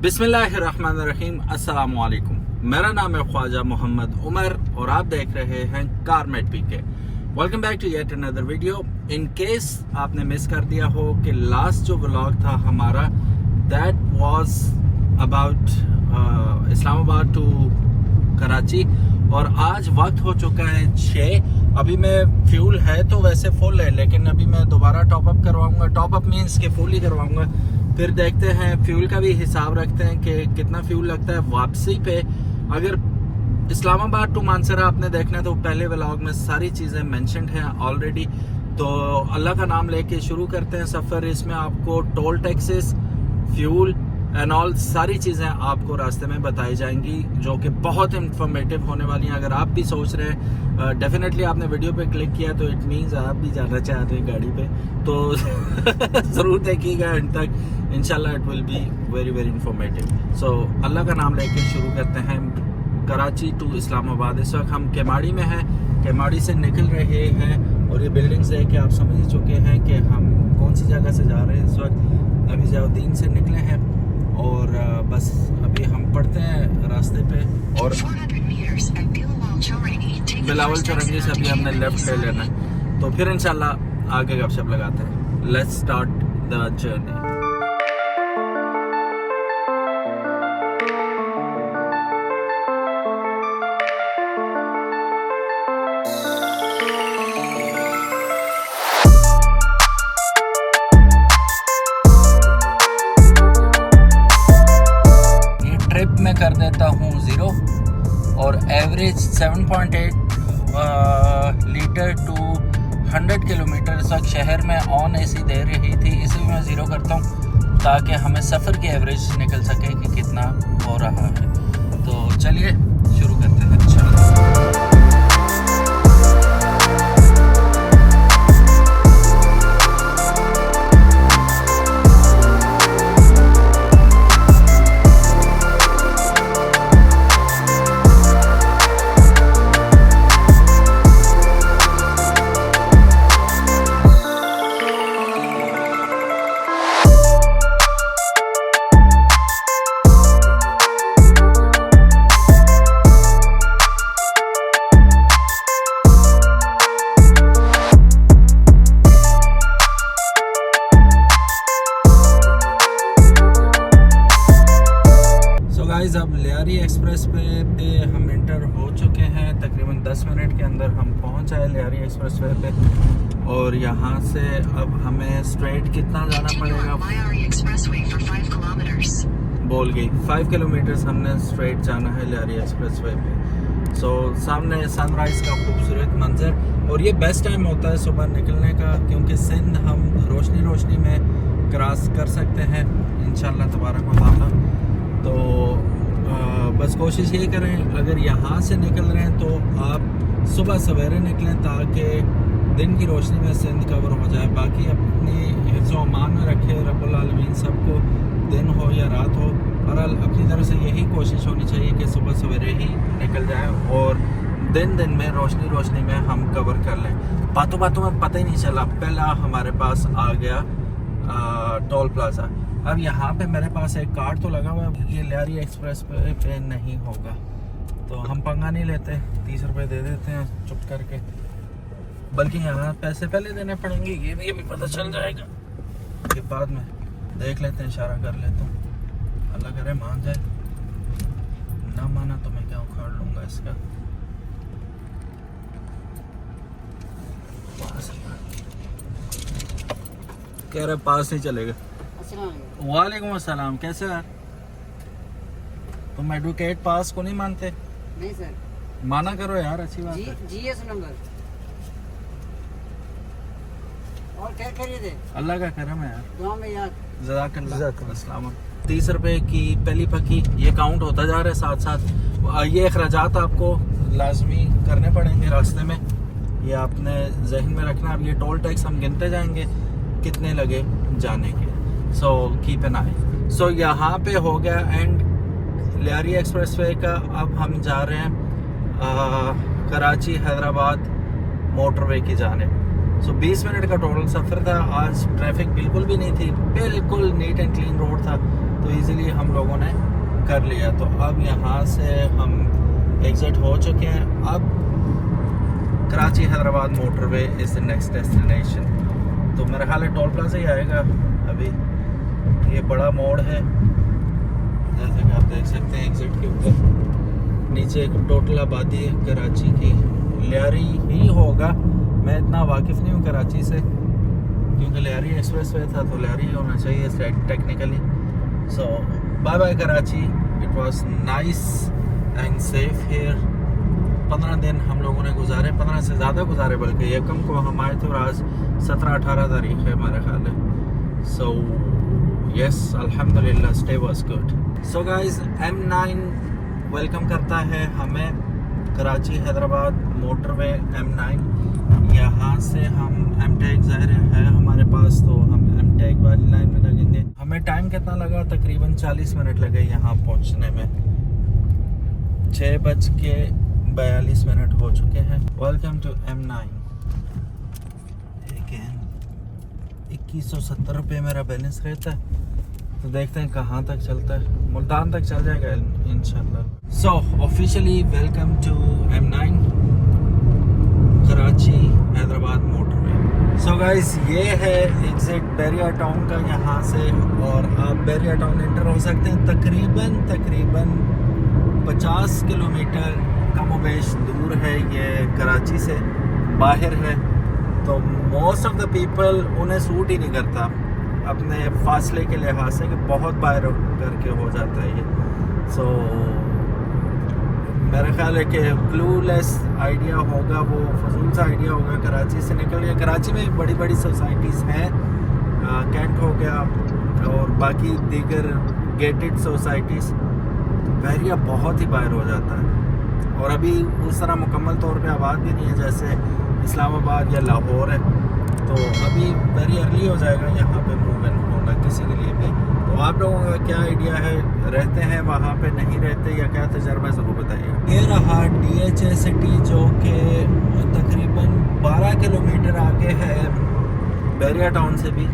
बिस्मिल्लाहिर्रहमानिर्रहीम, अस्सलामु अलैकुम। मेरा नाम है ख्वाजा मोहम्मद उमर और आप देख रहे हैं Carmate PK. Welcome back to yet another video. In case आपने मिस कर दिया हो कि लास्ट जो व्लॉग था हमारा that was about Islamabad to Karachi और आज वक्त हो चुका है 6। अभी मैं फ्यूल है तो वैसे फुल है, लेकिन अभी मैं दोबारा टॉपअप करवाऊंगा। टॉपअप मीन्स के फुल ही करवाऊंगा। फिर देखते हैं, फ्यूल का भी हिसाब रखते हैं कि कितना फ्यूल लगता है वापसी पे। अगर इस्लामाबाद टू मानसरा आपने देखना है तो पहले व्लॉग में सारी चीज़ें मेंशन्ड हैं ऑलरेडी। तो अल्लाह का नाम लेके शुरू करते हैं सफ़र। इसमें आपको toll taxes, fuel and all सारी चीज़ें आपको रास्ते में बताई जाएंगी जो कि बहुत इंफॉर्मेटिव होने वाली हैं। अगर आप भी सोच रहे हैं, डेफिनेटली आपने वीडियो पे क्लिक किया तो इट मीन्स आप भी जाना चाहते हैं गाड़ी पे, तो ज़रूर देखिएगा एंड तक। इंशाल्लाह it will be very very informative. So अल्लाह का नाम लेके शुरू करते हैं कराची टू इस्लामाबाद। इस वक्त हम केमाड़ी में हैं, केमाड़ी से निकल रहे हैं और ये बिल्डिंग्स देख के आप समझ चुके हैं कि हम कौन सी जगह से जा रहे हैं। इस वक्त अभी जयाउद्दीन से निकले हैं और बस अभी हम पढ़ते हैं रास्ते पे और बिलावल चौरंगी से अभी हमने लेफ्ट ले लेना है, तो फिर इंशाल्लाह आगे गपशप लगाते हैं। Let's start the journey. मैं कर देता हूँ 0 और एवरेज 7.8 लीटर टू 100 किलोमीटर इस वक्त शहर में ऑन एसी दे रही थी। इसे भी मैं 0 करता हूँ ताकि हमें सफ़र की एवरेज निकल सके कि कितना हो रहा है। तो चलिए शुरू करते हैं। अब लियारी एक्सप्रेस पे हम इंटर हो चुके हैं। तकरीबन 10 मिनट के अंदर हम पहुंच आए लियारी एक्सप्रेस वे पे और यहाँ से अब हमें स्ट्रेट कितना जाना पड़ेगा बोल गई 5 किलोमीटर्स हमने स्ट्रेट जाना है लियारी एक्सप्रेस वे पे। सो सामने सनराइज़ का खूबसूरत मंजर और ये बेस्ट टाइम होता है सुबह निकलने का, क्योंकि सिंध हम रोशनी रोशनी में क्रॉस कर सकते हैं इंशाल्लाह तबारक व तआला। तो बस कोशिश ये करें, अगर यहाँ से निकल रहे हैं तो आप सुबह सवेरे निकलें ताकि दिन की रोशनी में सिंध कवर हो जाए। बाकी अपनी हिफ्ज़ व अमान में रखे रब्बुल आलमीन, सबको दिन हो या रात हो, और अपनी तरफ से यही कोशिश होनी चाहिए कि सुबह सवेरे ही निकल जाए और दिन में रोशनी में हम कवर कर लें। बातों में पता ही नहीं चला, पहला हमारे पास आ गया टोल प्लाजा। अब यहाँ पे मेरे पास एक कार्ड तो लगा हुआ है, ये लियारी एक्सप्रेस पे नहीं होगा, तो हम पंगा नहीं लेते, 30 रुपये दे देते हैं चुप करके। बल्कि यहाँ पैसे पहले देने पड़ेंगे, ये भी पता चल जाएगा कि बाद में देख लेते हैं, इशारा कर लेते हैं। अल्लाह करे मान जाए, ना माना तो मैं क्या उखाड़ लूँगा इसका। कह रहे पास नहीं चलेगा। वालेकुम अस्सलाम, कैसे हैं? तुम एडवोकेट पास को नहीं मानते? नहीं सर। माना करो यार, अच्छी बात है। जीएस नंबर और क्या खरीदे? अल्लाह का करम है यार, दुआ में याद। जज़ाकल्लाह। 30 रुपए की पहली पक्की ये काउंट होता जा रहा है साथ साथ। ये अखराजात आपको लाजमी करने पड़ेंगे रास्ते में, ये आपने जहन में रखना। अब ये टोल टैक्स हम गिनते जाएंगे कितने लगे जाने के। सो कीप एन आई। सो यहाँ पे हो गया एंड लियारी एक्सप्रेस वे का। अब हम जा रहे हैं कराची हैदराबाद मोटरवे की जानिब। सो 20 मिनट का टोटल सफ़र था। आज ट्रैफिक बिल्कुल भी नहीं थी, बिल्कुल नीट एंड क्लीन रोड था। तो इजीली हम लोगों ने कर लिया। तो अब यहाँ से हम एग्जिट हो चुके हैं। अब Karachi Hyderabad motorway is the next destination. तो मेरा ख्याल है टोल प्लाजा ही आएगा। अभी ये बड़ा मोड़ है, जैसे कि आप देख सकते हैं एग्जिट के ऊपर नीचे एक टोटल आबादी है कराची की। लियारी ही होगा, मैं इतना वाकिफ़ नहीं हूँ कराची से, क्योंकि लियारी एक्सप्रेस वे था तो लियारी ही होना चाहिए technically. So bye bye Karachi, it was nice and safe here. 15 दिन हम लोगों ने गुजारे, 15 से ज़्यादा गुजारे, बल्कि यकम को हम आए थे और आज 17-18 तारीख है मेरा ख्याल है। सो यस, अल्हम्दुलिल्लाह, stay was good. So guys, M9 welcome करता है हमें, कराची हैदराबाद मोटरवे M9। यहाँ से हम M-Tech ज़ाहिर है हमारे पास, तो हम M-Tech वाली लाइन में लगेंगे। हमें टाइम कितना लगा? तकरीबन 40 मिनट लगे यहाँ पहुँचने में। 6:42 हो चुके हैं। Welcome to M9। 2170 रुपये मेरा बैलेंस रहता है, तो देखते हैं कहाँ तक चलता है। मुल्तान तक चल जाएगा इंशाल्लाह। सो officially welcome to M9 Karachi Hyderabad motorway. So guys, ये है एग्जिट बैरिया टाउन का यहाँ से, और आप बैरिया टाउन एंटर हो सकते हैं। तकरीबन 50 किलोमीटर कमोबेश दूर है ये कराची से, बाहर है। तो मोस्ट ऑफ द पीपल, उन्हें सूट ही नहीं करता अपने फासले के लिहाज से, कि बहुत बाहर करके हो जाता है ये। सो मेरा ख्याल है कि क्लूलेस आइडिया होगा, वो फजूल सा आइडिया होगा कराची से निकल गया। कराची में बड़ी बड़ी सोसाइटीज़ हैं, कैंट हो गया और बाकी दीगर गेटेड सोसाइटीज़। बैरिया बहुत ही बाहर हो जाता है, और अभी उस तरह मुकम्मल तौर पे आबाद भी नहीं है जैसे इस्लामाबाद या लाहौर है। तो अभी वेरी अर्ली हो जाएगा यहाँ पे मूव इन होना किसी के लिए भी। तो आप लोगों का क्या आइडिया है, रहते हैं वहाँ पे, नहीं रहते, या क्या तजर्बा, ज़रूर बताइए। ये रहा DHA सिटी, जो कि तकरीबन 12 किलोमीटर आगे है बैरिया टाउन से भी।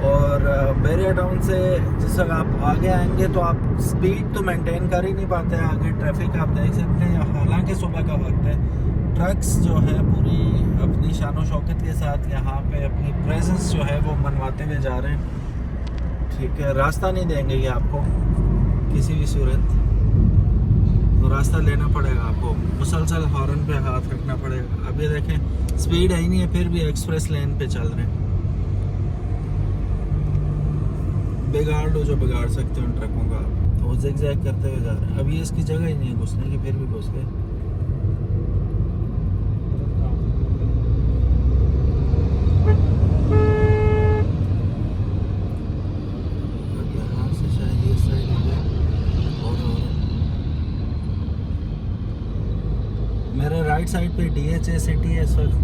और बैरिया टाउन से जिस वक्त आप आगे आएंगे तो आप स्पीड तो मेंटेन कर ही नहीं पाते हैं। आगे ट्रैफिक आप देख सकते हैं, हालांकि सुबह का वक्त है। ट्रक्स जो है पूरी अपनी शानो शौकत के साथ यहाँ पे अपनी प्रेजेंस जो है वो मनवाते हुए जा रहे हैं। ठीक है, रास्ता नहीं देंगे ये आपको किसी भी सूरत, तो रास्ता लेना पड़ेगा आपको, मुसलसल हॉर्न पे हाथ रखना पड़ेगा। अब ये देखें, स्पीड है ही नहीं है, फिर भी एक्सप्रेस लेन पे चल रहे हैं। बिगाड़ लो जो बिगाड़ सकते हो उन ट्रकों का, तो वो ज़िग-ज़ैग करते हुए जा रहे हैं। अब ये इसकी जगह ही नहीं है घुसने की, फिर भी घुस गए। अब यहाँ से शायद ये साइड हो जाए। और मेरे राइट साइड पे DHA सिटी है इस वक्त।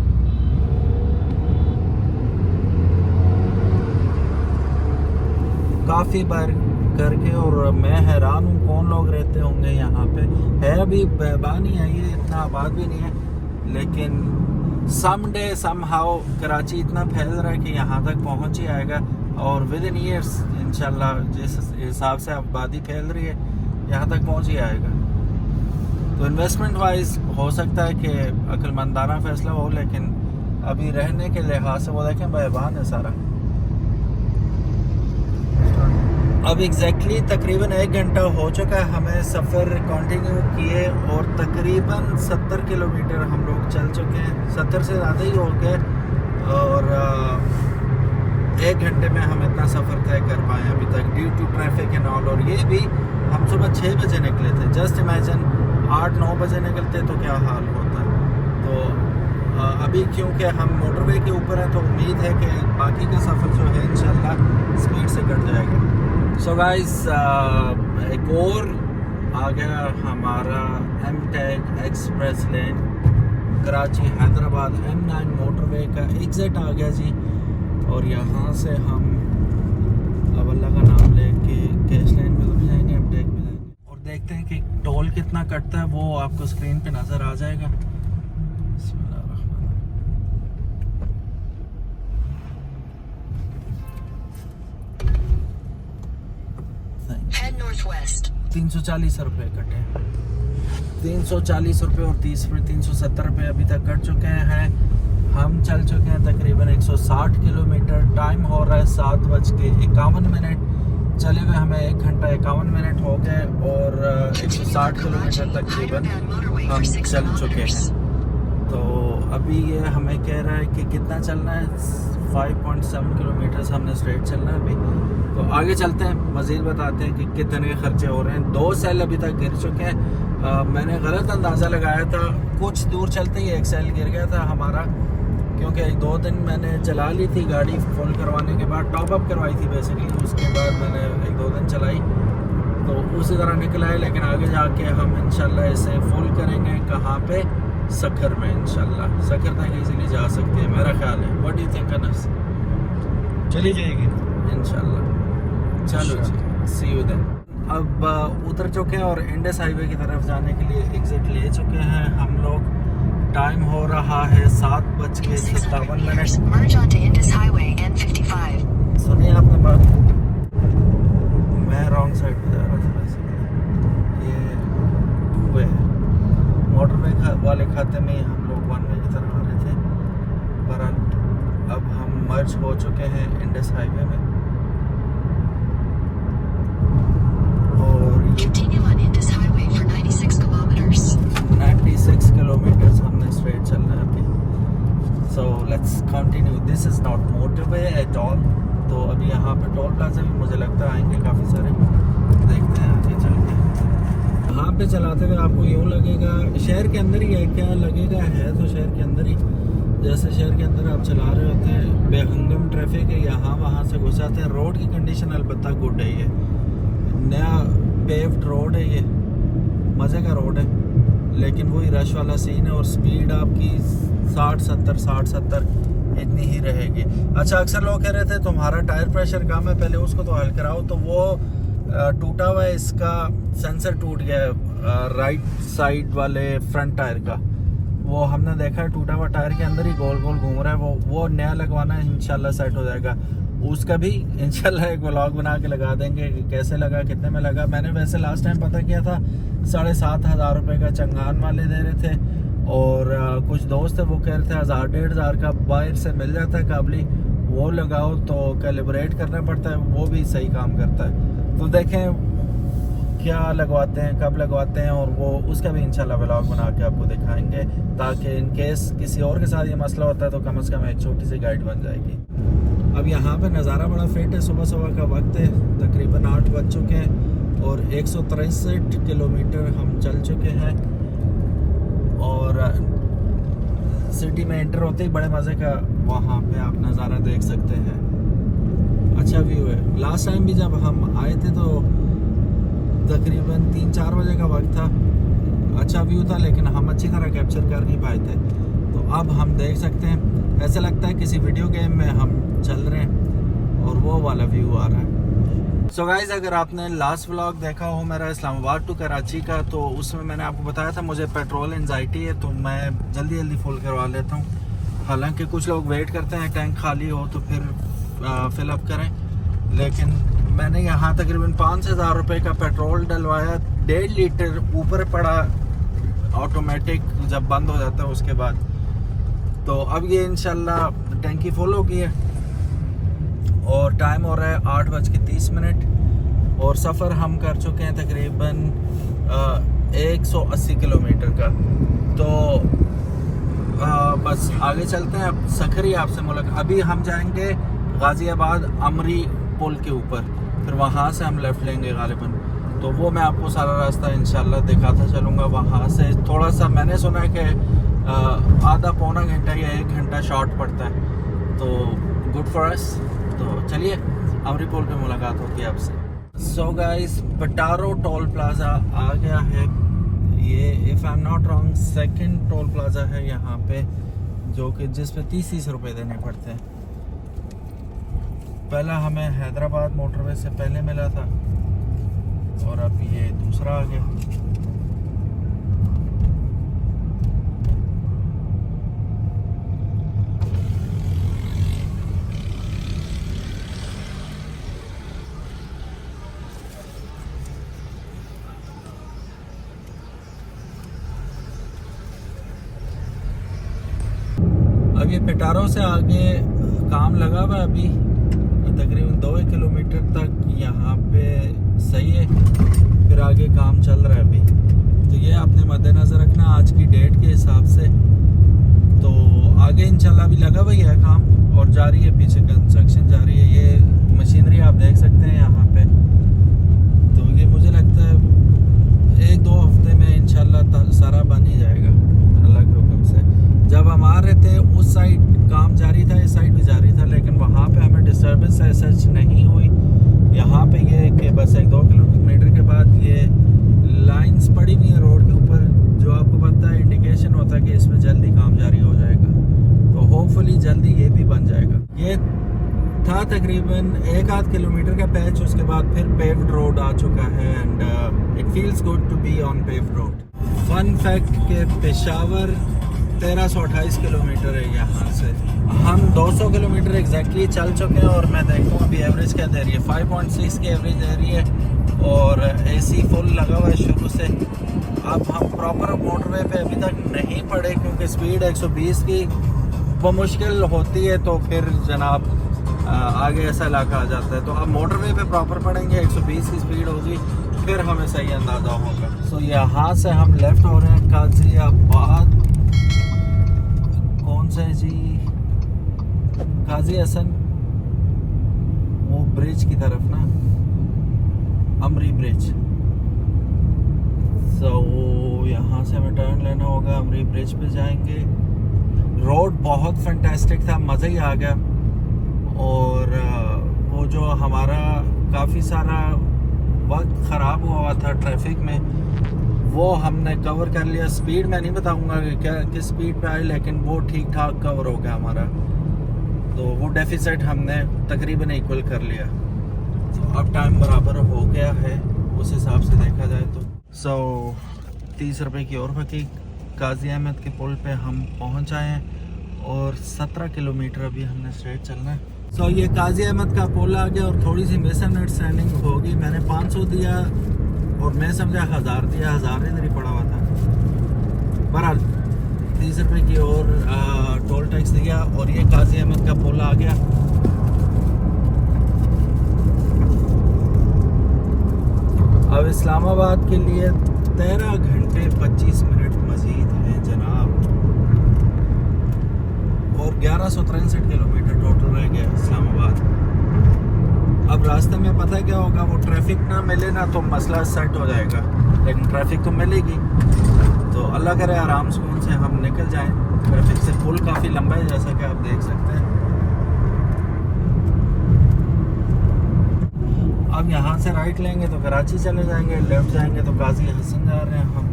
काफ़ी बार करके, और मैं हैरान हूँ कौन लोग रहते होंगे यहाँ पे। है अभी बेबा नहीं है ये, इतना आबाद भी नहीं है, लेकिन समडे समहाउ कराची इतना फैल रहा है कि यहाँ तक पहुँच ही आएगा। और विद इन ईयर्स इंशाल्लाह जिस हिसाब से आबादी फैल रही है, यहाँ तक पहुँच ही आएगा। तो इन्वेस्टमेंट वाइज हो सकता है कि अक्लमंदाना फैसला हो, लेकिन अभी रहने के लिहाज से वो देखें बेबान है सारा। अब एग्जैक्टली तकरीबन 1 घंटा हो चुका है हमें सफ़र कंटिन्यू किए, और तकरीबन 70 किलोमीटर हम लोग चल चुके हैं, 70 से ज़्यादा ही हो गए। और 1 घंटे में हम इतना सफ़र तय कर पाए अभी तक, due to traffic and all. और ये भी हम सुबह 6 बजे निकले थे। जस्ट इमेजिन 8-9 बजे निकलते तो क्या हाल होता। तो अभी क्योंकि हम मोटरवे के ऊपर हैं, तो उम्मीद है कि बाकी का सफ़र जो है इंशाल्लाह स्पीड से कट जाएगा। सो गाइस, एक और आ गया हमारा M-Tech एक्सप्रेस लेन, कराची हैदराबाद M9 मोटरवे का एग्जिट आ गया जी। और यहाँ से हम अब अल्लाह का नाम लेके कैश लेन पे तो नहीं जाएंगे, M-Tech पे जाएंगे, और देखते हैं कि टोल कितना कटता है, वो आपको स्क्रीन पे नज़र आ जाएगा। northwest. 340 रुपये कटे, 340 रुपये और 30 रुपये, 370 रुपये अभी तक कट चुके हैं। हम चल चुके हैं तकरीबन 160 किलोमीटर। टाइम हो रहा है 7:51। चले हुए हमें 1 घंटा 51 मिनट हो गए और 160 किलोमीटर तकरीबन हम चल चुके हैं। तो अभी ये हमें कह रहा है कि कितना चलना है, 5.7 किलोमीटर हमने स्ट्रेट चलना है अभी। तो आगे चलते हैं, मज़ीद बताते हैं कि कितने खर्चे हो रहे हैं। 2 सेल अभी तक गिर चुके हैं। मैंने गलत अंदाज़ा लगाया था, कुछ दूर चलते ही 1 सेल गिर गया था हमारा, क्योंकि 2 दिन मैंने चला ली थी गाड़ी फुल करवाने के बाद, टॉप अप करवाई थी बेसिकली। उसके बाद मैंने 1-2 दिन चलाई तो उसी तरह निकला है। लेकिन आगे जाके हम इंशाल्लाह इसे फुल करेंगे। कहाँ पे? सखर में इंशाल्लाह। सखर तक इजीली जा सकते हैं मेरा ख्याल है। What do you think Anas? चली जाएगी इंशाल्लाह। चलो जी, सी यू देन। अब उतर चुके हैं और इंडस हाईवे की तरफ जाने के लिए एग्जिट ले चुके हैं हम लोग। टाइम हो रहा है 7:57। Merge onto Indus Highway N55. सुनिए आपने बात, मैं रॉन्ग साइड पे जा रहा था वैसे। ये 2 वे है, मोटरवे वाले खाते में हम लोग 1 वे की तरफ आ रहे थे। पर अब हम मर्ज हो चुके हैं इंडस हाईवे में और Continue on Indus Highway for 96 kilometers. 96 kilometre हमने स्ट्रेट चलना है अभी। So let's continue. This is not motorway at all. तो अभी यहाँ पे टोल प्लाजा भी मुझे लगता है आएंगे काफ़ी सारे, देखते हैं आगे चल के। यहाँ पे चलाते हुए आपको यूँ लगेगा शहर के अंदर ही है, क्या लगेगा है तो शहर के अंदर ही। जैसे शहर के अंदर आप चला रहे होते हैं, बेहंगम ट्रैफिक है, यहाँ वहाँ से घुस जाते हैं। रोड की कंडीशन अलबत्ता गुड है, ये नया पेव्ड रोड है, ये मज़े का रोड है। लेकिन वही रश वाला सीन है और स्पीड आपकी 60-70 इतनी ही रहेगी। अच्छा, अक्सर लोग कह रहे थे तुम्हारा टायर प्रेशर कम है, पहले उसको तो हल कराओ। तो वो टूटा हुआ है, इसका सेंसर टूट गया है राइट साइड वाले फ्रंट टायर का। वो हमने देखा है टूटा हुआ टायर के अंदर ही गोल गोल घूम रहा है। वो नया लगवाना है, इंशाल्लाह सेट हो जाएगा। उसका भी इंशाल्लाह एक व्लॉग बना के लगा देंगे कि कैसे लगा, कितने में लगा। मैंने वैसे लास्ट टाइम पता किया था 7,500 रुपये का चंगान वाले दे रहे थे और कुछ दोस्त है वो कह रहे थे 1,000-1,500 का बाहर से मिल जाता है काबली, वो लगाओ तो कैलिब्रेट करना पड़ता है, वो भी सही काम करता है। तो देखें क्या लगवाते हैं, कब लगवाते हैं, और वो उसका भी इंशाल्लाह व्लॉग बना के आपको दिखाएंगे, ताकि इन केस किसी और के साथ ये मसला होता है तो कम से कम एक छोटी सी गाइड बन जाएगी। अब यहाँ पे नज़ारा बड़ा फिट है, सुबह सुबह का वक्त है, तकरीबन 8 बज चुके हैं और 163 किलोमीटर हम चल चुके हैं। और सिटी में एंटर होते ही बड़े मज़े का वहाँ पे आप नज़ारा देख सकते हैं, अच्छा व्यू है। लास्ट टाइम भी जब हम आए थे तो तकरीबन 3-4 बजे का वक्त था, अच्छा व्यू था, लेकिन हम अच्छी तरह कैप्चर कर नहीं पाए थे। तो अब हम देख सकते हैं, ऐसा लगता है किसी वीडियो गेम में हम चल रहे हैं और वो वाला व्यू आ रहा है। सो गाइज, अगर आपने लास्ट व्लॉग देखा हो मेरा इस्लामाबाद टू कराची का, तो उसमें मैंने आपको बताया था मुझे पेट्रोल एंजाइटी है, तो मैं जल्दी जल्दी फुल करवा लेता हूँ। हालांकि कुछ लोग वेट करते हैं टैंक खाली हो तो फिर फिलअप करें, लेकिन मैंने यहाँ तकरीबन 5,000 रुपये का पेट्रोल डलवाया, 1.5 लीटर ऊपर पड़ा ऑटोमेटिक जब बंद हो जाता है उसके बाद। तो अब ये इंशाल्लाह टैंकी फुल हो गई है और टाइम हो रहा है 8:30 और सफ़र हम कर चुके हैं तकरीबन 180 किलोमीटर का। तो बस आगे चलते हैं। अब सखरी आपसे मुलाकात, अभी हम जाएंगे गाज़ियाबाद अमरी पुल के ऊपर, फिर वहाँ से हम लेफ़्ट लेंगे गालिबन। तो वो मैं आपको सारा रास्ता इंशाल्लाह दिखाता चलूँगा। वहाँ से थोड़ा सा मैंने सुना है कि आधा पौना घंटा या 1 घंटा शॉर्ट पड़ता है, तो गुड फॉर अस। तो चलिए अमरी पुल पे मुलाकात होती है आपसे। सो गाइस, पटारो टोल प्लाजा आ गया है। ये if I am not wrong second toll plaza है यहाँ पे, जो कि जिस पे 30 रुपये देने पड़ते हैं। पहला हमें हैदराबाद मोटरवे से पहले मिला था और अब ये दूसरा आ गया। अब ये पिटारो से आगे काम लगा हुआ है अभी तकरीबन 2 किलोमीटर तक यहाँ पे सही है, फिर आगे काम चल रहा है अभी। तो ये आपने मद्देनज़र रखना आज की डेट के हिसाब से। तो आगे इंशाल्लाह भी लगा हुआ है काम और जारी है, पीछे कंस्ट्रक्शन जारी है। ये मशीनरी आप देख सकते हैं यहाँ पे। तो ये मुझे लगता है 1-2 हफ्ते में इंशाल्लाह सारा बन ही जाएगा अल्लाह के हुक्म से। जब हम आ रहे थे उस साइड काम जारी था, इस साइड भी जारी था, लेकिन वहाँ पे हमें डिस्टर्बेंस सच नहीं हुई। यहाँ पे ये कि बस 1-2 किलोमीटर के बाद ये लाइंस पड़ी हुई हैं रोड के ऊपर, जो आपको पता है इंडिकेशन होता है कि इसमें जल्दी काम जारी हो जाएगा। तो होपफुली जल्दी ये भी बन जाएगा। ये था तकरीबन 1-8 किलोमीटर का पैच, उसके बाद फिर पेव्ड रोड आ चुका है and it feels good to be on paved road. Fun fact के पेशावर 1328 किलोमीटर है यहाँ से। हम 200 किलोमीटर एग्जैक्टली चल चुके हैं और मैं देखूँ अभी एवरेज क्या दे रही है। 5.6 की एवरेज दे रही है और एसी फुल लगा हुआ है शुरू से। अब हम प्रॉपर मोटरवे पे अभी तक नहीं पड़े क्योंकि स्पीड 120 की वो मुश्किल होती है, तो फिर जनाब आगे ऐसा इलाका आ जाता है। तो अब मोटरवे पे प्रॉपर पड़ेंगे, 120 की स्पीड होगी, फिर हमें सही अंदाज़ा होगा। सो यहाँ से हम लेफ़्ट हो रहे हैं गाज़ियाबाद, कौन सा है जी, गाजी हसन, वो ब्रिज की तरफ ना, अमरी ब्रिज। तो यहाँ से हमें टर्न लेना होगा, अमरी ब्रिज पे जाएंगे। रोड बहुत फैंटास्टिक था, मज़ा ही आ गया। और वो जो हमारा काफ़ी सारा वक्त ख़राब हुआ था ट्रैफिक में, वो हमने कवर कर लिया। स्पीड मैं नहीं बताऊंगा कि क्या किस स्पीड पे आए, लेकिन वो ठीक ठाक कवर हो गया हमारा। तो वो डेफिसिट हमने तकरीबन इक्वल कर लिया। तो अब टाइम बराबर हो गया है उस हिसाब से देखा जाए तो। 30 रुपये की और बाकी गाजी अहमद के पुल पे हम पहुंच आए हैं और 17 किलोमीटर अभी हमने स्ट्रेट चलना है। ये गाजी अहमद का पुल आ गया और थोड़ी सी मिसअंडरस्टैंडिंग होगी। मैंने 500 दिया और मैं समझा 1000 दिया, 1000 इधर ही पड़ा हुआ था। बहरहाल 30 रुपये की और टोल टैक्स दिया और ये गाजी अहमद का पुल आ गया। अब इस्लामाबाद के लिए 13 घंटे 25 मिनट मजीद हैं जनाब, और 1163 किलोमीटर टोटल रह गया इस्लामाबाद। अब रास्ते में पता क्या होगा, वो ट्रैफिक ना मिले ना तो मसला सेट हो जाएगा, लेकिन ट्रैफिक तो मिलेगी। तो अल्लाह करे आराम सुकून से हम निकल जाएं ट्रैफिक से। पुल काफ़ी लंबा है जैसा कि आप देख सकते हैं। अब यहाँ से राइट लेंगे तो कराची चले जाएंगे, लेफ्ट जाएंगे तो गाजी हसन जा रहे हैं हम,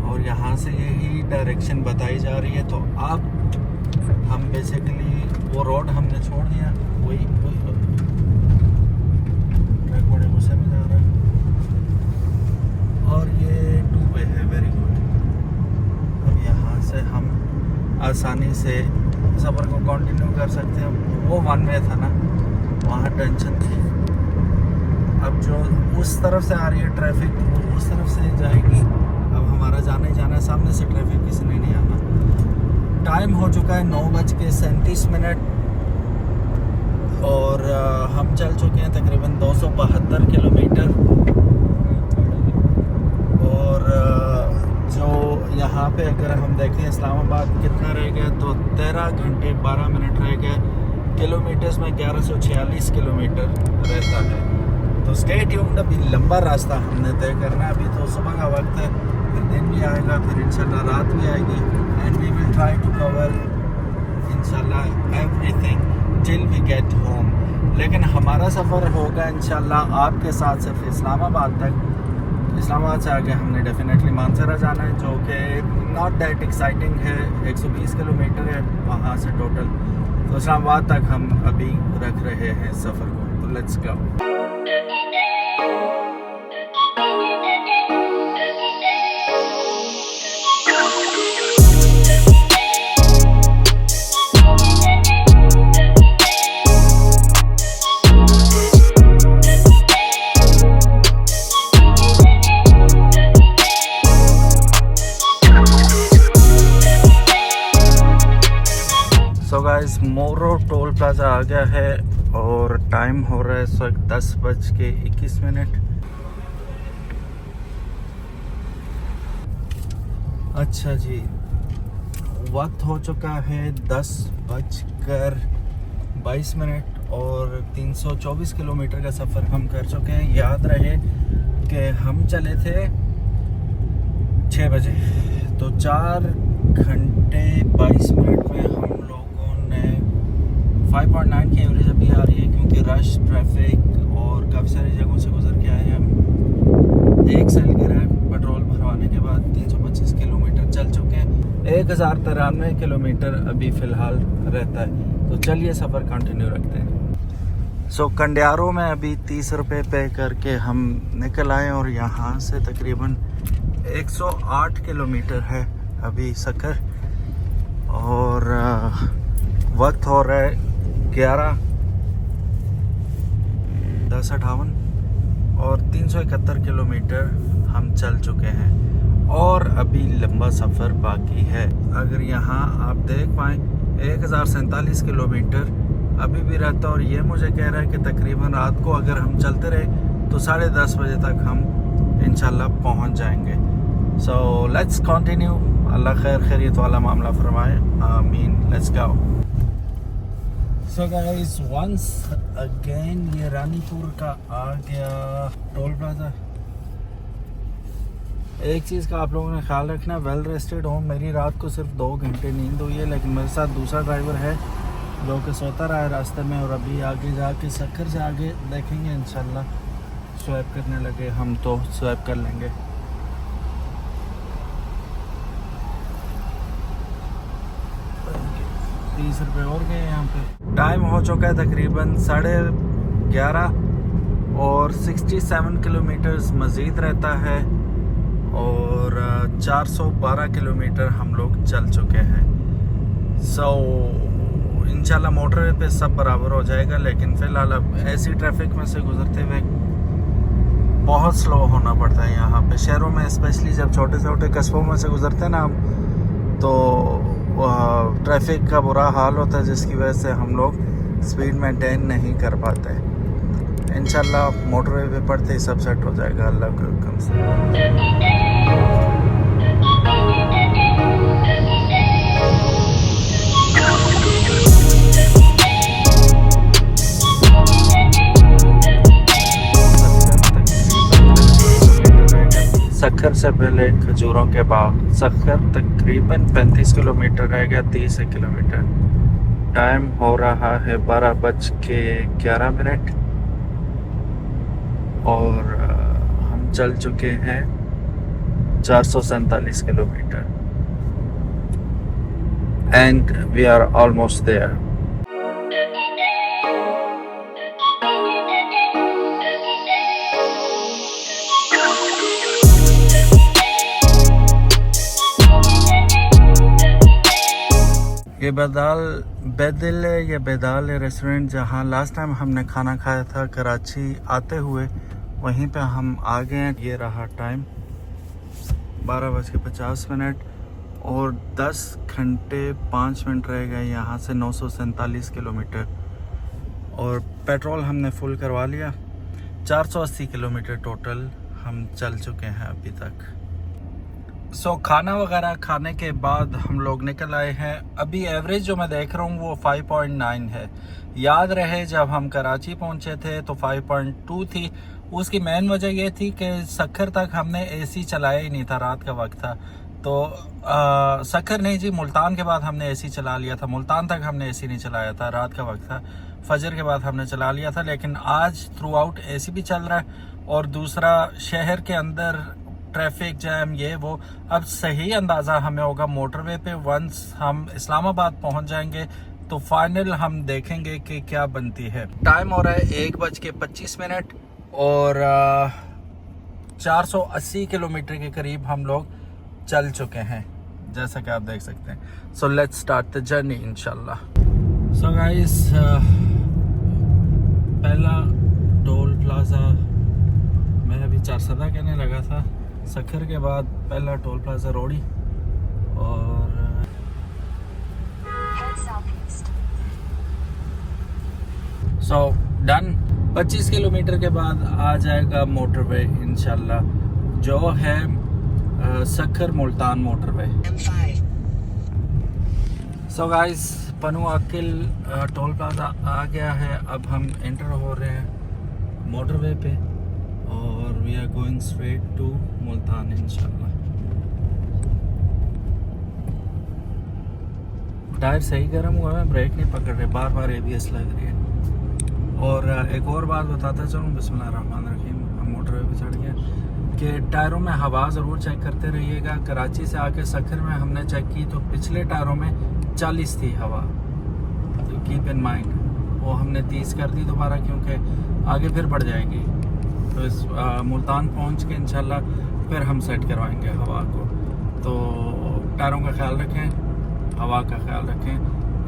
और यहाँ से यही डायरेक्शन बताई जा रही है। तो अब हम बेसिकली वो रोड हमने छोड़ दिया, वही बड़े गुस्से में जा रहा है। और ये 2 वे है, वेरी गुड। अब यहाँ से हम आसानी से सफ़र को कंटिन्यू कर सकते हैं। वो 1 वे था ना, वहाँ टेंशन थी। अब जो उस तरफ से आ रही है ट्रैफिक, वो उस तरफ से जाएगी। अब हमारा जाना ही जाना है, सामने से ट्रैफिक किसी ने नहीं आना। टाइम हो चुका है 9:37 और हम चल चुके हैं तकरीबन 272 किलोमीटर। और जो यहाँ पे अगर हम देखें इस्लामाबाद कितना रह गया, तो 13 घंटे 12 मिनट रह गए। किलोमीटर्स में 1146 किलोमीटर रहता है। तो स्टे ट्यून्ड, अभी लंबा रास्ता हमने तय करना है। अभी तो सुबह का वक्त है, फिर दिन भी आएगा, फिर इंशाल्लाह रात भी आएगी, and we will try to cover इंशाल्लाह everything till we get home. लेकिन हमारा सफ़र होगा इंशाल्लाह आपके साथ सिर्फ इस्लामाबाद तक। इस्लामाबाद से आगे हमने डेफिनेटली मानसरा जाना है, जो कि नॉट दैट एक्साइटिंग है। 120 किलोमीटर है वहाँ से टोटल। तो इस्लामाबाद तक हम अभी रख रहे हैं सफ़र को। तो लेट्स गो। मोरो टोल प्लाजा आ गया है और टाइम हो रहा है इस वक्त 10:21। अच्छा जी, वक्त हो चुका है 10:22 और 324 किलोमीटर का सफ़र हम कर चुके हैं। याद रहे कि हम चले थे 6 बजे, तो 4 घंटे 22 मिनट में हम लोगों ने 5.9 की एवरेज अभी आ रही है, क्योंकि रश ट्रैफिक और काफ़ी सारी जगहों से गुजर के आए हैं हम। 1 सेल गिरा है पेट्रोल भरवाने के बाद। 325 किलोमीटर चल चुके हैं। 1093 किलोमीटर अभी फ़िलहाल रहता है। तो चलिए सफ़र कंटिन्यू रखते हैं। कंडियारों में अभी 30 रुपये पे करके हम निकल आए और यहाँ से तकरीबन 108 किलोमीटर है अभी सकर, और वक्त हो रहा है 11:10:58 और 371 किलोमीटर हम चल चुके हैं और अभी लंबा सफ़र बाकी है। अगर यहाँ आप देख पाएँ 1047 किलोमीटर अभी भी रहता है, और ये मुझे कह रहा है कि तकरीबन रात को अगर हम चलते रहे तो 10:30 बजे तक हम इंशाल्लाह पहुँच जाएंगे। So let's continue. अल्लाह खैर खैरियत वाला मामला फरमाए, आमीन। Let's go. So guys, once again ये रानीपुर का आ गया टोल प्लाजा। एक चीज़ का आप लोगों ने ख्याल रखना, वेल रेस्टेड हो। मेरी रात को सिर्फ 2 घंटे नींद हुई है, लेकिन मेरे साथ दूसरा ड्राइवर है जो कि सोता रहा है रास्ते में, और अभी आगे जाके सकर से आगे देखेंगे इंशाल्लाह स्वैप करने लगे हम तो स्वैप कर लेंगे। ₹30 और गए यहाँ पे। टाइम हो चुका है तकरीबन 11:30 और 67 किलोमीटर्स मज़ीद रहता है, और 412 किलोमीटर हम लोग चल चुके हैं। इंशाल्लाह मोटरवे पे सब बराबर हो जाएगा, लेकिन फ़िलहाल अब ऐसी ट्रैफिक में से गुजरते हुए बहुत स्लो होना पड़ता है यहाँ पे। शहरों में स्पेशली जब छोटे छोटे कस्बों में से गुजरते हैं ना हम, तो ट्रैफिक का बुरा हाल होता है, जिसकी वजह से हम लोग स्पीड मेंटेन नहीं कर पाते। इंशाल्लाह मोटरवे पे पड़ते ही सब सेट हो जाएगा अल्लाह के हुक्म से। सखर से पहले खजूरों के बाग। सखर तकरीबन 35 किलोमीटर रह गया, 30 किलोमीटर। टाइम हो रहा है 12:11 और हम चल चुके हैं 447 kilometre and we are almost there. ये बेदाल रेस्टोरेंट जहाँ लास्ट टाइम हमने खाना खाया था कराची आते हुए, वहीं पे हम आ गए हैं। ये रहा टाइम 12:50 और 10 घंटे 5 मिनट रह गए यहाँ से 947 किलोमीटर, और पेट्रोल हमने फुल करवा लिया। 480 किलोमीटर टोटल हम चल चुके हैं अभी तक। खाना वगैरह खाने के बाद हम लोग निकल आए हैं। अभी एवरेज जो मैं देख रहा हूँ वो 5.9 है। याद रहे जब हम कराची पहुँचे थे तो 5.2 थी। उसकी मेन वजह ये थी कि सखर तक हमने एसी चलाया ही नहीं था, रात का वक्त था। तो सखर नहीं जी, मुल्तान के बाद हमने एसी चला लिया था। मुल्तान तक हमने एसी नहीं चलाया था, रात का वक्त था। फजर के बाद हमने चला लिया था, लेकिन आज थ्रू आउट एसी भी चल रहा है। और दूसरा, शहर के अंदर ट्रैफिक जैम ये वो अब सही अंदाज़ा हमें होगा मोटरवे पे। वंस हम इस्लामाबाद पहुंच जाएंगे तो फाइनल हम देखेंगे कि क्या बनती है। टाइम हो रहा है 1:25 और 480 किलोमीटर के करीब हम लोग चल चुके हैं, जैसा कि आप देख सकते हैं। So let's start the journey इंशाल्लाह। सो गाइस, पहला टोल प्लाजा मैं अभी 4 कहने लगा था। सखर के बाद पहला टोल प्लाजा रोड़ी, और सो डन। 25 किलोमीटर के बाद आ जाएगा मोटरवे इंशाल्लाह, जो है Sukkur Multan motorway. M5. So guys, Pano Aqil toll plaza आ गया है। अब हम एंटर हो रहे हैं मोटरवे पे और we are going straight to Multan इंशाल्लाह। टायर सही गर्म हुआ है, ब्रेक नहीं पकड़ रहे, बार बार ABS लग रही है। और एक और बात बताता चलूँ, बिस्मिल्लाहिर्रहमानिर्रहीम, हम मोटरवे पे चढ़ गए कि टायरों में हवा ज़रूर चेक करते रहिएगा। कराची से आके सखर में हमने चेक की तो पिछले टायरों में 40 थी हवा, तो कीप इन माइंड। वो हमने 30 कर दी दोबारा, क्योंकि आगे फिर बढ़ जाएगी। तो इस मुल्तान पहुंच के इंशाल्लाह फिर हम सेट करवाएंगे हवा को। तो टायरों का ख्याल रखें, हवा का ख्याल रखें,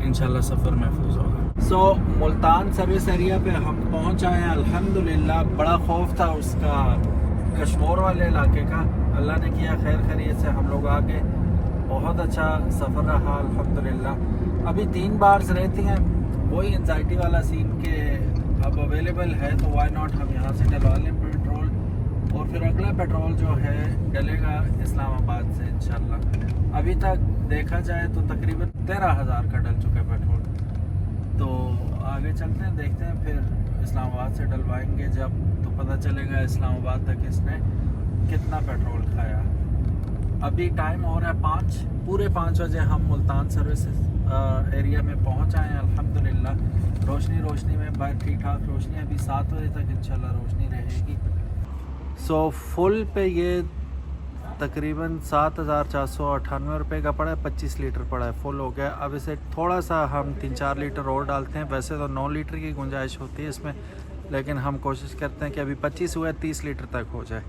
इंशाल्लाह सफ़र महफूज होगा। सो मुल्तान सर्विस एरिया पे हम पहुंच आए हैं अल्हम्दुलिल्लाह। बड़ा खौफ था उसका, कश्मोर वाले इलाके का, अल्लाह ने किया खैर खैरियत से हम लोग आ गए। बहुत अच्छा सफ़र रहा अल्हम्दुलिल्लाह। अभी 3 बार्स रहती हैं, वही एंजाइटी वाला सीन के अब अवेलेबल है तो वाई नॉट हम यहाँ से डलवा लें पेट्रोल, और फिर अगला पेट्रोल जो है डलेगा इस्लामाबाद से इंशाल्लाह। अभी तक देखा जाए तो तकरीबन 13,000 का डल चुका है पेट्रोल। तो आगे चलते हैं, देखते हैं, फिर इस्लामाबाद से डलवाएंगे जब, तो पता चलेगा इस्लामाबाद तक इसने कितना पेट्रोल खाया। अभी टाइम हो रहा है 5, पूरे 5 बजे हम मुल्तान सर्विस एरिया में पहुंच आए हैं अल्हम्दुलिल्लाह। रोशनी में बाहर ठीक ठाक रोशनी है। अभी 7 बजे तक इंशाल्लाह रोशनी रहेगी। सो फुल पे ये तकरीबन 7,498 रुपये का पड़ा है, 25 लीटर पड़ा है, फुल हो गया। अब इसे थोड़ा सा हम 3-4 लीटर और डालते हैं। वैसे तो 9 लीटर की गुंजाइश होती है इसमें, लेकिन हम कोशिश करते हैं कि अभी 25 हुआ है, 30 लीटर तक हो जाए।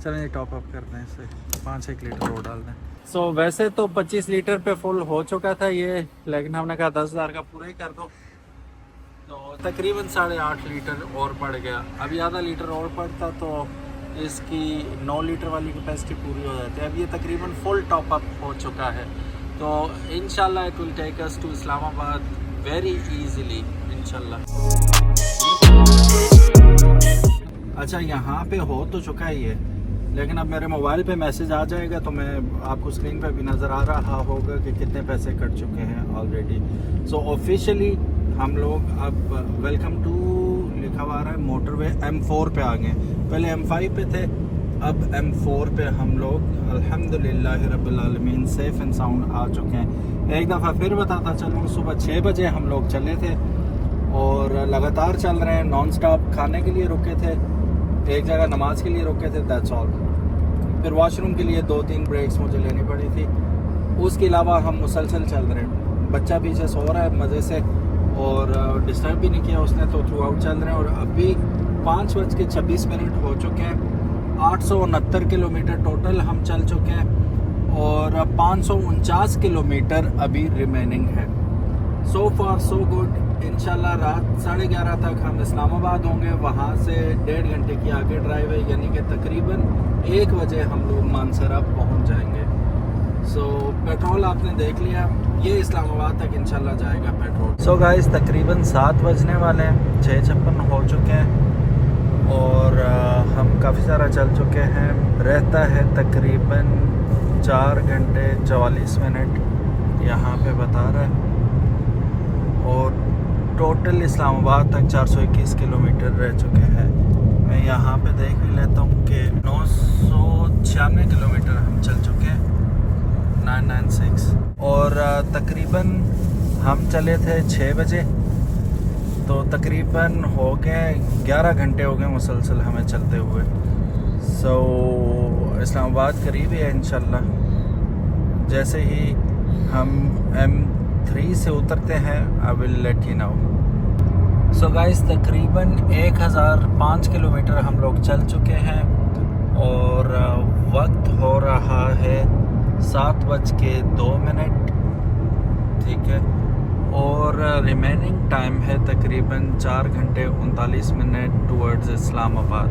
चलें ये टॉप अप करते हैं, इसे 5-1 लीटर और डाल दें। सो वैसे तो 25 लीटर पे फुल हो चुका था ये, लेकिन हमने कहा 10,000 का पूरा ही कर दो, तो तकरीबन 8.5 लीटर और पड़ गया। अभी आधा लीटर और पड़ता तो इसकी 9 लीटर वाली कैपेसिटी पूरी हो जाती है। अब ये तकरीबन फुल टॉप अप हो चुका है, तो इंशाल्लाह it will take us to Islamabad very easily इंशाल्लाह। अच्छा, यहाँ पे हो तो चुका है ये, लेकिन अब मेरे मोबाइल पे मैसेज आ जाएगा तो मैं आपको स्क्रीन पे भी नज़र आ रहा होगा कि कितने पैसे कट चुके हैं ऑलरेडी। सो ऑफिशियली हम लोग अब वेलकम टू लिखा हुआ है मोटरवे M4 पे आ गए। पहले M5 पे थे, अब M4 पे हम लोग अल्हम्दुलिल्लाह रब्बिल आलमीन सेफ एंड साउंड आ चुके हैं। एक दफ़ा फिर बताता चलूँ, सुबह 6 बजे हम लोग चले थे और लगातार चल रहे हैं, नॉन स्टॉप। खाने के लिए रुके थे, एक जगह नमाज के लिए रुके थे, दैट्स ऑल। फिर वॉशरूम के लिए 2-3 ब्रेक्स मुझे लेनी पड़ी थी। उसके अलावा हम मुसलसल चल रहे हैं। बच्चा पीछे सो रहा है मज़े से और डिस्टर्ब भी नहीं किया उसने, तो थ्रू आउट चल रहे हैं। और अभी 5:26 हो चुके हैं। 869 किलोमीटर टोटल हम चल चुके हैं और 549 किलोमीटर अभी रिमेनिंग है। सो फार सो गुड। इंशाल्लाह रात 11:30 तक हम इस्लामाबाद होंगे। वहाँ से 1.5 घंटे की आगे ड्राइव है, यानी कि तकरीबन 1 बजे हम लोग मानसरा पहुँच जाएंगे। सो पेट्रोल आपने देख लिया, ये इस्लामाबाद तक इंशाल्लाह जाएगा पेट्रोल। सो गाइस, तकरीबन 7 बजने वाले हैं, 6:56 हो चुके हैं और हम काफ़ी सारा चल चुके हैं। रहता है तकरीबन 4 घंटे 44 मिनट यहाँ पे बता रहा है, और टोटल इस्लामाबाद तक 421 किलोमीटर रह चुके हैं। मैं यहाँ पे देख भी लेता हूँ कि 996 किलोमीटर हम चल चुके हैं, 996। और तकरीबन हम चले थे 6 बजे, तो तकरीबन हो गए 11 घंटे हो गए मुसलसल हमें चलते हुए। सो इस्लामाबाद करीब है इंशाल्लाह। जैसे ही हम M3 से उतरते हैं, I will let you know. So guys, तकरीबन 1005 किलोमीटर हम लोग चल चुके हैं और वक्त हो रहा है 7:02। ठीक है, और रिमेनिंग टाइम है तकरीबन 4 घंटे 39 मिनट टूवर्ड्स इस्लामाबाद।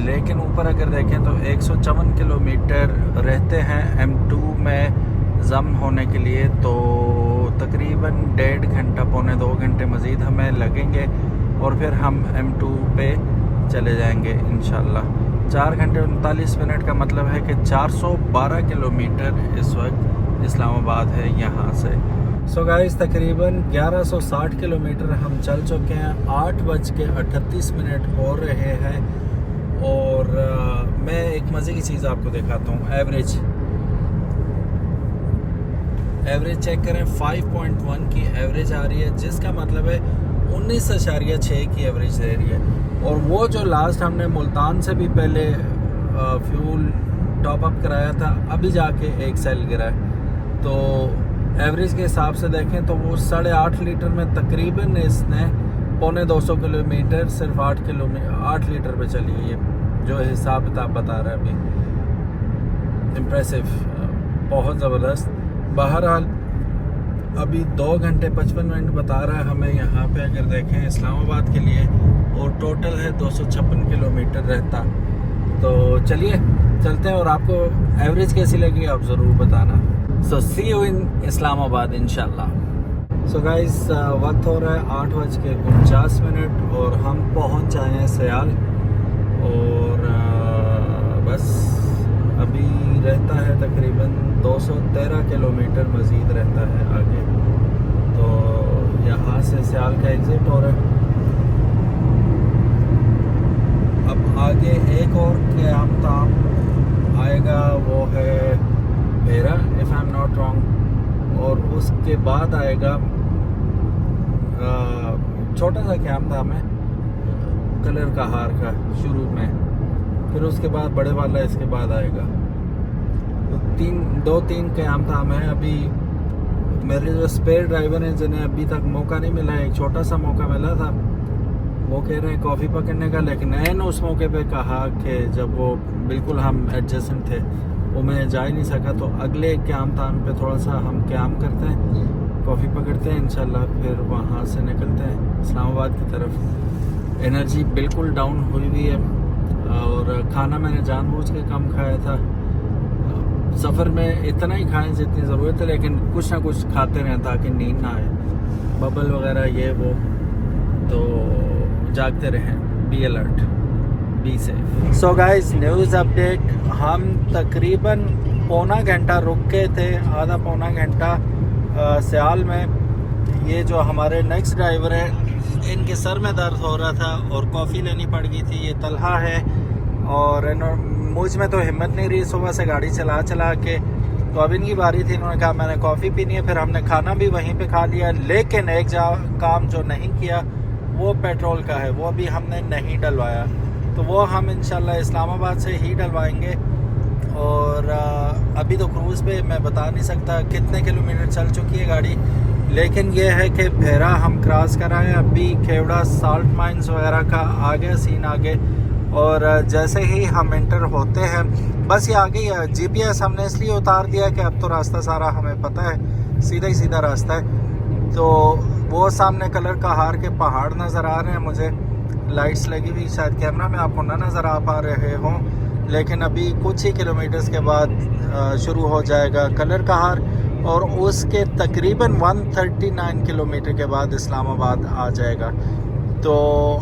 लेकिन ऊपर अगर देखें तो 154 किलोमीटर रहते हैं M2 में जम होने के लिए, तो तकरीबन 1.5 घंटा 1.25 घंटे मज़ीद हमें लगेंगे और फिर हम M2 पे चले जाएंगे इंशाल्लाह। 4 घंटे 39 मिनट का मतलब है कि 412 किलोमीटर इस वक्त इस्लामाबाद है यहाँ से। सो गाइस तकरीबन 1160 किलोमीटर हम चल चुके हैं। 8:38 हो रहे हैं और मैं एक मज़े की चीज़ आपको दिखाता हूँ। एवरेज चेक करें, 5.1 की एवरेज आ रही है, जिसका मतलब है 19.6 की एवरेज दे रही है। और वो जो लास्ट हमने मुल्तान से भी पहले फ्यूल टॉप अप कराया था, अभी जाके 1 सेल गिरा है। तो एवरेज के हिसाब से देखें तो वो 8.5 लीटर में तकरीबन इसने 250 किलोमीटर सिर्फ 8 लीटर पे चली है। ये जो हिसाब किताब बता रहा है अभी, इम्प्रेसिव, बहुत ज़बरदस्त। बहरहाल अभी 2 घंटे 55 मिनट बता रहा है हमें यहाँ पे, अगर देखें इस्लामाबाद के लिए, और टोटल है 256 किलोमीटर रहता। तो चलिए चलते हैं और आपको एवरेज कैसी लगी आप ज़रूर बताना। सो सी यू इन इस्लामाबाद इंशाल्लाह। सो गाइस वक्त हो रहा है 8:49 और हम पहुँच आए हैं सयाल, और बस अभी रहता है तकरीबन 213 किलोमीटर मज़ीद रहता है आगे। तो यहाँ से सयाल का एग्ज़िट हो रहा है। अब आगे एक और क़याम ताम आएगा, वो है Bhera, if I am not wrong, और उसके बाद आएगा छोटा सा क़याम ताम है कलर का हार का शुरू में, फिर उसके बाद बड़े वाला इसके बाद आएगा। तो 2-3 क़याम ताम है। अभी मेरे जो स्पेयर ड्राइवर हैं जिन्हें अभी तक मौका नहीं मिला, एक छोटा सा मौका मिला था, वो कह रहे हैं कॉफ़ी पकड़ने का, लेकिन मैंने उस मौके पे कहा कि जब वो बिल्कुल हम एडजस्टेंट थे, वो मैं जा ही नहीं सका। तो अगले क़याम ताम पे थोड़ा सा हम क़याम करते हैं, कॉफ़ी पकड़ते हैं इंशाल्लाह, फिर वहाँ से निकलते हैं इस्लामाबाद की तरफ। एनर्जी बिल्कुल डाउन हुई हुई है और खाना मैंने जानबूझ के कम खाया था। सफ़र में इतना ही खाएं जितनी ज़रूरत है, लेकिन कुछ ना कुछ खाते रहें ताकि नींद ना आए, बबल वगैरह ये वो, तो जागते रहें, be alert, be safe. So guys news update, हम तकरीबन पौना घंटा रुक गए थे, आधा पौना घंटा सयाल में। ये जो हमारे नेक्स्ट ड्राइवर है, इनके सर में दर्द हो रहा था और कॉफ़ी लेनी पड़ गई थी। ये तलहा है और मुझ में तो हिम्मत नहीं रही सुबह से गाड़ी चला के, तो अब इनकी बारी थी, इन्होंने कहा मैंने कॉफ़ी पीनी है। फिर हमने खाना भी वहीं पे खा लिया, लेकिन एक काम जो नहीं किया वो पेट्रोल का है, वो अभी हमने नहीं डलवाया। तो वो हम इंशाल्लाह इस्लामाबाद से ही डलवाएंगे। और अभी तो क्रूज़ पे मैं बता नहीं सकता कितने किलोमीटर चल चुकी है गाड़ी, लेकिन ये है कि भेरा हम क्रॉस कराएं। अभी खेवड़ा साल्ट माइंस वगैरह का आ गया सीन आगे, और जैसे ही हम एंटर होते हैं बस ये आ गई है। GPS हमने इसलिए उतार दिया कि अब तो रास्ता सारा हमें पता है, सीधा ही सीधा रास्ता है। तो वो सामने कलर का हार के पहाड़ नज़र आ रहे हैं मुझे, लाइट्स लगी हुई, शायद कैमरा में आपको ना नज़र आ पा रहे हों, लेकिन अभी कुछ ही किलोमीटर्स के बाद शुरू हो जाएगा कलर का हार, और उसके तकरीबन 139 किलोमीटर के बाद इस्लामाबाद आ जाएगा। तो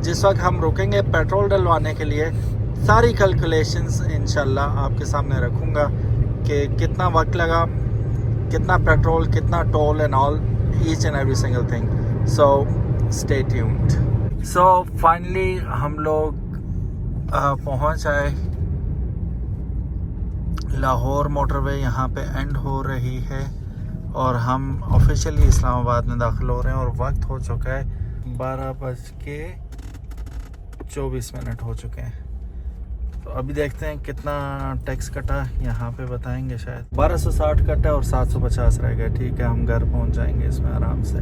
जिस वक्त हम रुकेंगे पेट्रोल डलवाने के लिए, सारी कैलकुलेशंस इंशाल्लाह आपके सामने रखूँगा कि कितना वक्त लगा, कितना पेट्रोल, कितना toll and all, each and every single thing. So stay tuned. So finally हम लोग पहुँच आए। लाहौर मोटरवे यहाँ पे एंड हो रही है और हम ऑफिशियली इस्लामाबाद में दाखिल हो रहे हैं, और वक्त हो चुका है 12:24 हो चुके हैं। तो अभी देखते हैं कितना टैक्स कटा, यहाँ पे बताएंगे। शायद 1260 कटा और 750 रह गया। ठीक है, हम घर पहुँच जाएंगे इसमें आराम से।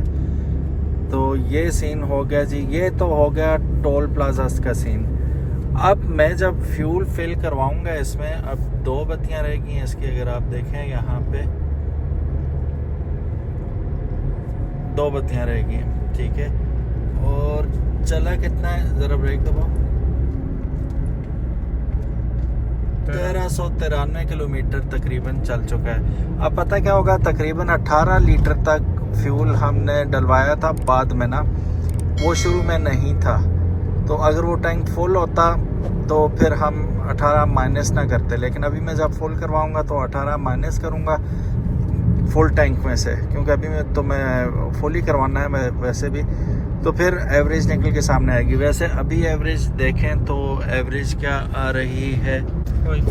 तो ये सीन हो गया जी, ये तो हो गया टोल प्लाजास का सीन। अब मैं जब फ्यूल फिल करवाऊंगा इसमें, अब 2 बत्तियां रहेगी इसकी, अगर आप देखें यहाँ पे 2 बत्तियां रहेगी, ठीक है। और चला कितना है, ज़रा ब्रेक दबाओ, 1393 किलोमीटर तकरीबन चल चुका है। अब पता क्या होगा, तकरीबन 18 लीटर तक फ्यूल हमने डलवाया था बाद में ना, वो शुरू में नहीं था। तो अगर वो टैंक फुल होता तो फिर हम 18 माइनस ना करते, लेकिन अभी मैं जब फुल करवाऊंगा तो 18 माइनस करूंगा फुल टैंक में से, क्योंकि अभी मैं फुल ही करवाना है मैं वैसे भी, तो फिर एवरेज निकल के सामने आएगी। वैसे अभी एवरेज देखें तो एवरेज क्या आ रही है,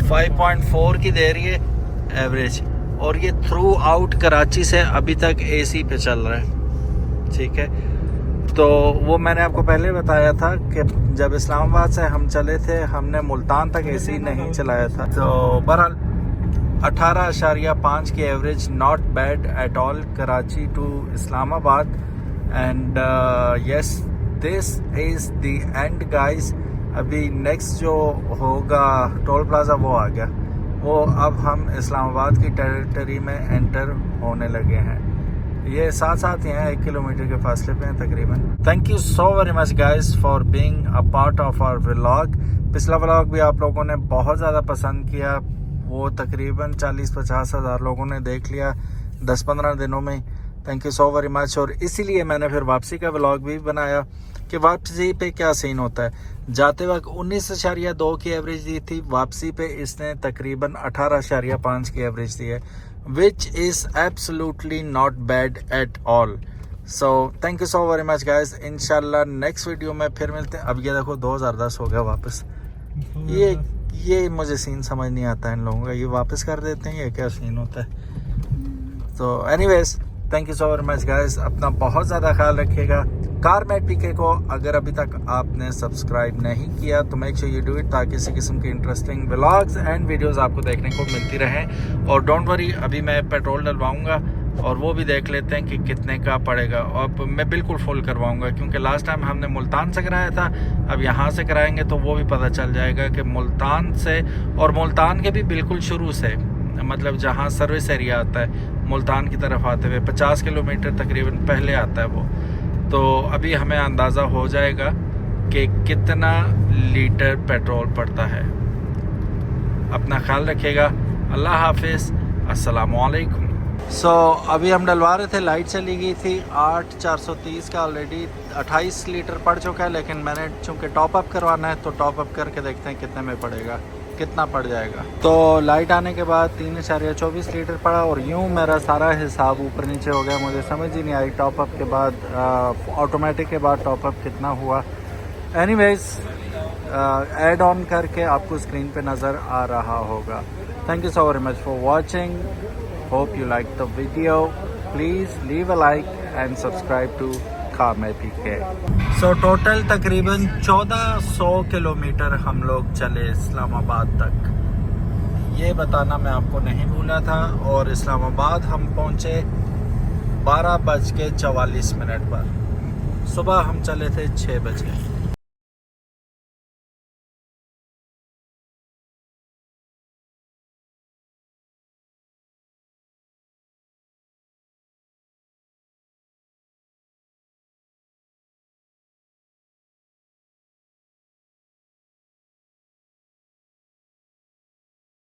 5.4 की दे रही है एवरेज, और ये थ्रू आउट कराची से अभी तक AC पे चल रहा है। ठीक है, तो वो मैंने आपको पहले बताया था कि जब इस्लामाबाद से हम चले थे हमने मुल्तान तक AC नहीं चलाया था। तो बहरहाल 18.5 की average, not bad at all Karachi to Islamabad. And yes, this is the end guys. अभी नेक्स्ट जो होगा टोल प्लाजा वो आ गया, वो अब हम इस्लामाबाद की टेरिटरी में एंटर होने लगे हैं। ये साथ साथ ही हैं, 1 किलोमीटर के फासले पे हैं तकरीबन। Thank you so very much guys for being a part of our vlog. पिछला व्लॉग भी आप लोगों ने बहुत ज़्यादा पसंद किया, वो तकरीबन 40-50 हज़ार लोगों ने देख लिया 10-15 दिनों में। Thank you so very much. और इसीलिए मैंने फिर वापसी का व्लॉग भी बनाया कि वापसी पे क्या सीन होता है। जाते वक्त 19.2 की एवरेज दी थी, वापसी पे इसने तकरीबन 18.5 की एवरेज दी है, which is absolutely not bad at all. So thank you so very much guys. इंशाल्लाह नेक्स्ट वीडियो में फिर मिलते हैं। अब ये देखो 2010 हो गया वापस। ये मुझे सीन समझ नहीं आता है इन लोगों का, ये वापस कर देते हैं, ये क्या सीन होता है। तो anyways, thank you so very much guys. अपना बहुत ज़्यादा ख्याल रखिएगा। कारमेट पीके को अगर अभी तक आपने सब्सक्राइब नहीं किया तो make sure you do it, ताकि इसी किस्म की इंटरेस्टिंग व्लॉग्स एंड वीडियोस आपको देखने को मिलती रहें। और डोंट वरी, अभी मैं पेट्रोल डलवाऊंगा और वो भी देख लेते हैं कि कितने का पड़ेगा। और मैं बिल्कुल फुल करवाऊंगा, क्योंकि लास्ट टाइम हमने मुल्तान से कराया था, अब यहाँ से कराएंगे तो वो भी पता चल जाएगा कि मुल्तान से, और मुल्तान के भी बिल्कुल शुरू से, मतलब जहाँ सर्विस एरिया आता है मुल्तान की तरफ आते हुए 50 किलोमीटर तकरीबन पहले आता है वो। तो अभी हमें अंदाज़ा हो जाएगा कि कितना लीटर पेट्रोल पड़ता है। अपना ख्याल रखिएगा। अल्लाह हाफिज़, अस्सलामु अलैकुम। अभी हम डलवा रहे थे, लाइट चली गई थी। 8,430 का ऑलरेडी 28 लीटर पड़ चुका है, लेकिन मैंने चूँकि टॉप अप करवाना है तो टॉप अप करके देखते हैं कितने में पड़ेगा, कितना पड़ जाएगा। तो लाइट आने के बाद 3.24 लीटर पड़ा, और यूँ मेरा सारा हिसाब ऊपर नीचे हो गया। मुझे समझ ही नहीं आई टॉप अप के बाद, ऑटोमेटिक के बाद टॉप अप कितना हुआ। एनीवेज, ऐड ऑन करके आपको स्क्रीन पे नज़र आ रहा होगा। Thank you so very much for watching. Hope you like the video. Please leave a like and subscribe to Carmate PK. Total तकरीबन 1400 किलोमीटर हम लोग चले इस्लामाबाद तक, ये बताना मैं आपको नहीं भूला था। और इस्लामाबाद हम पहुँचे 12:44 पर। सुबह हम चले थे 6 बजे।